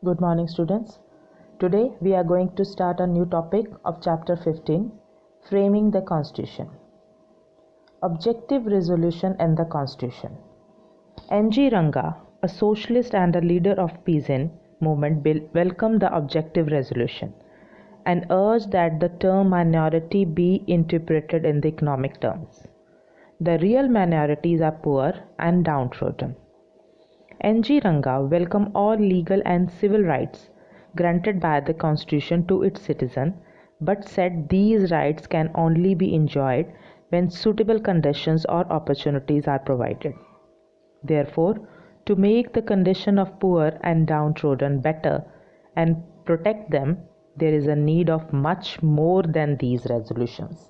Good morning, students. Today we are going to start a new topic of Chapter 15, Framing the Constitution. Objective Resolution and the Constitution. N.G. Ranga, a socialist and a leader of peasant movement, welcomed the objective resolution and urged that the term minority be interpreted in the economic terms. The real minorities are poor and downtrodden. N.G. Ranga welcomed all legal and civil rights granted by the Constitution to its citizens, but said these rights can only be enjoyed when suitable conditions or opportunities are provided. Therefore, to make the condition of poor and downtrodden better and protect them, there is a need of much more than these resolutions.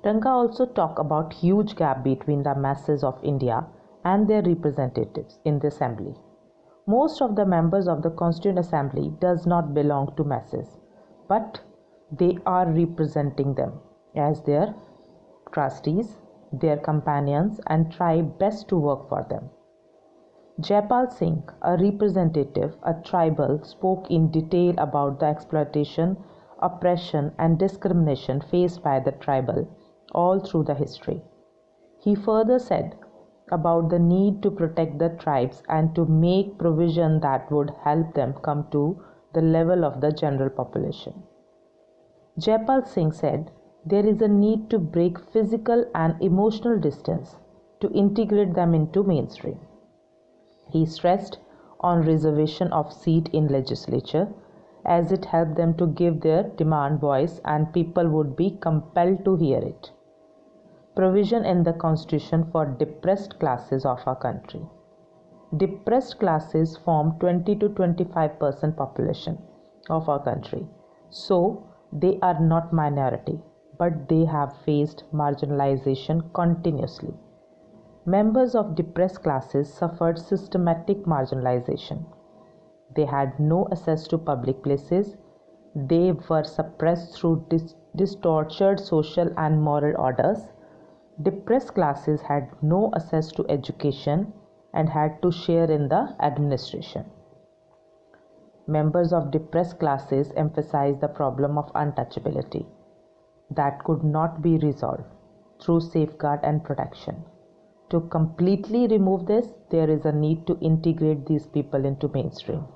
Ranga also talked about huge gap between the masses of India and their representatives in the assembly. Most of the members of the Constituent Assembly does not belong to masses, but they are representing them as their trustees, their companions, and try best to work for them. Jaipal Singh, a representative, a tribal, spoke in detail about the exploitation, oppression, and discrimination faced by the tribal all through the history. He further said about the need to protect the tribes and to make provision that would help them come to the level of the general population. Jaipal Singh said there is a need to break physical and emotional distance to integrate them into mainstream. He stressed on reservation of seat in legislature as it helped them to give their demand voice and people would be compelled to hear it. Provision in the Constitution for depressed classes of our country. Depressed classes form 20 to 25% population of our country. So they are not minority, but they have faced marginalization continuously. Members of depressed classes suffered systematic marginalization. They had no access to public places. They were suppressed through distorted social and moral orders. Depressed classes had no access to education and had to share in the administration. Members of depressed classes emphasized the problem of untouchability that could not be resolved through safeguard and protection. To completely remove this, there is a need to integrate these people into mainstream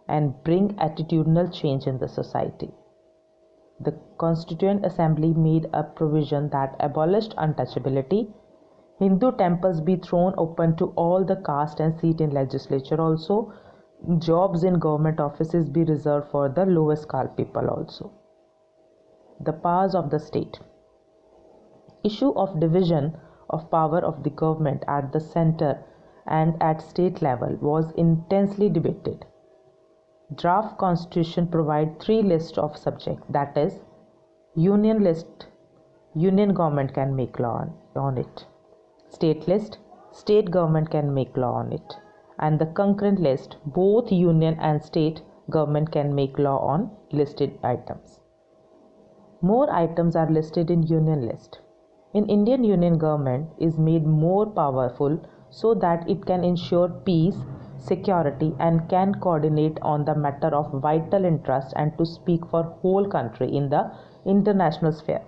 and bring attitudinal change in the society. The Constituent Assembly made a provision that abolished untouchability. Hindu temples be thrown open to all the caste and seat in legislature also. Jobs in government offices be reserved for the lowest caste people also. The powers of the state. Issue of division of power of the government at the center and at state level was intensely debated. Draft Constitution provide 3 lists of subjects, that is, Union list, Union government can make law on it. State list, state government can make law on it. And the concurrent list, both Union and state government can make law on listed items. More items are listed in Union list. In Indian Union government is made more powerful so that it can ensure peace, security and can coordinate on the matter of vital interest and to speak for whole country in the international sphere.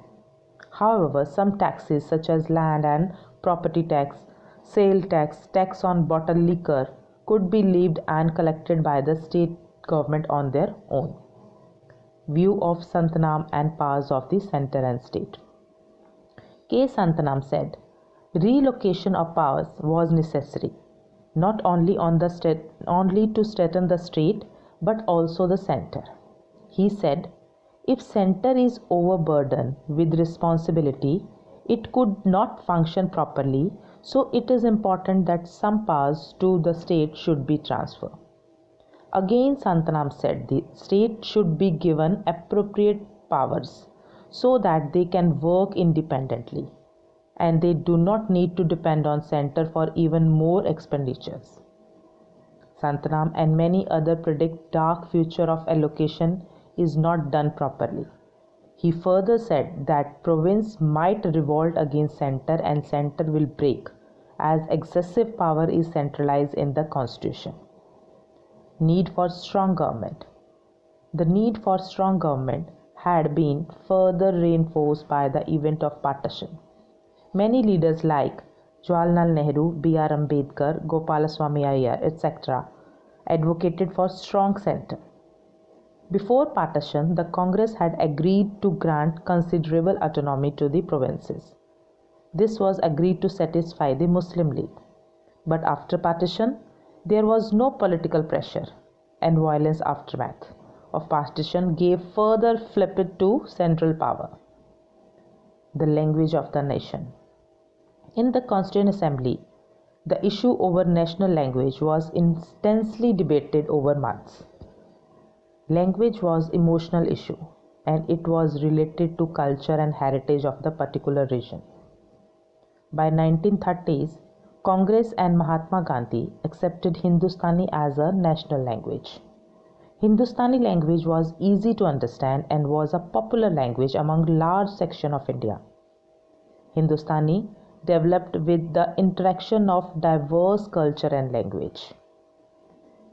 However, some taxes such as land and property tax, sale tax, tax on bottled liquor could be levied and collected by the state government on their own. View of Santanam and powers of the center and state. K. Santanam said, relocation of powers was necessary not only to strengthen the state but also the center. He said, if center is overburdened with responsibility, it could not function properly, so it is important that some powers to the state should be transferred. Again, Santanam said the state should be given appropriate powers so that they can work independently and they do not need to depend on center for even more expenditures. Santanam and many others predict dark future of allocation is not done properly. He further said that province might revolt against center and center will break as excessive power is centralized in the constitution. Need for strong government. The need for strong government had been further reinforced by the event of partition. Many leaders like Jawaharlal Nehru, B.R. Ambedkar, Gopalaswamy Iyer, etc. advocated for strong center. Before partition, the Congress had agreed to grant considerable autonomy to the provinces. This was agreed to satisfy the Muslim League. But after partition, there was no political pressure, and violence aftermath of partition gave further flip to central power. The language of the nation. In the Constituent Assembly, the issue over national language was intensely debated over months. Language was an emotional issue, and it was related to culture and heritage of the particular region. By 1930s, Congress and Mahatma Gandhi accepted Hindustani as a national language. Hindustani language was easy to understand and was a popular language among large section of India. Hindustani developed with the interaction of diverse culture and language.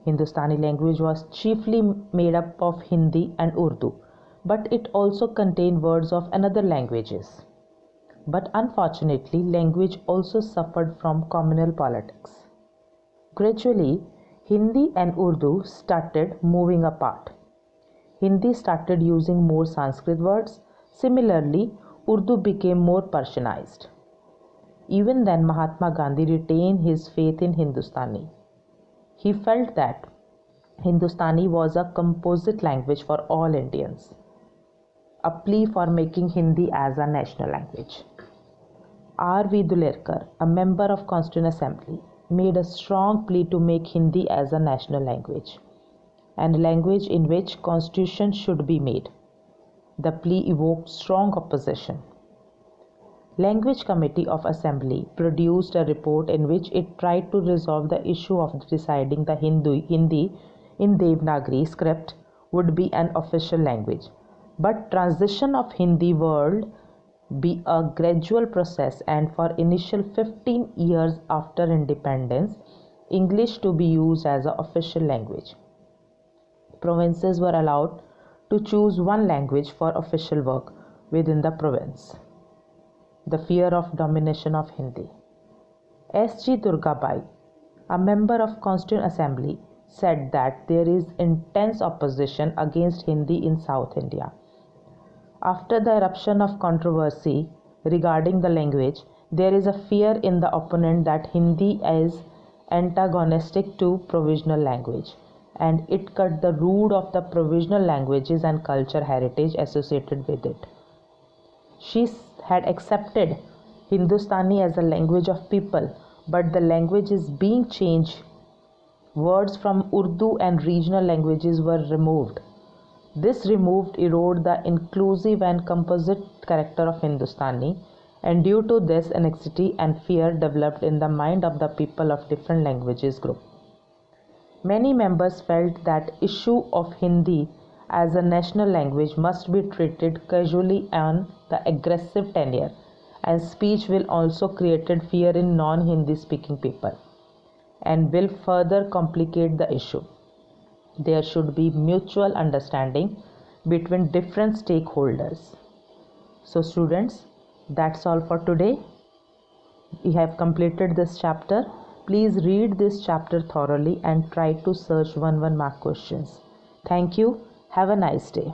Hindustani language was chiefly made up of Hindi and Urdu, but it also contained words of another languages. But unfortunately, language also suffered from communal politics. Gradually, Hindi and Urdu started moving apart. Hindi started using more Sanskrit words. Similarly, Urdu became more Persianized. Even then, Mahatma Gandhi retained his faith in Hindustani. He felt that Hindustani was a composite language for all Indians, a plea for making Hindi as a national language. R.V. Dulerkar, a member of Constituent Assembly, made a strong plea to make Hindi as a national language and a language in which constitution should be made. The plea evoked strong opposition. Language Committee of Assembly produced a report in which it tried to resolve the issue of deciding the Hindi in Devanagari script would be an official language, but transition of Hindi would be a gradual process, and for initial 15 years after independence, English to be used as an official language. Provinces were allowed to choose one language for official work within the province. The fear of domination of Hindi. S.G. Durgabai, a member of Constituent Assembly, said that there is intense opposition against Hindi in South India. After the eruption of controversy regarding the language, there is a fear in the opponent that Hindi is antagonistic to provisional language, and it cut the root of the provisional languages and culture heritage associated with it. She had accepted Hindustani as a language of people, but the language is being changed. Words from Urdu and regional languages were removed. This removed erode the inclusive and composite character of Hindustani, and due to this, anxiety and fear developed in the mind of the people of different languages group. Many members felt that issue of Hindi as a national language must be treated casually on the aggressive tenor, and speech will also created fear in non-Hindi speaking people and will further complicate the issue. There should be mutual understanding between different stakeholders. So students, that's all for today. We have completed this chapter. Please read this chapter thoroughly and try to search 1 mark questions. Thank you. Have a nice day.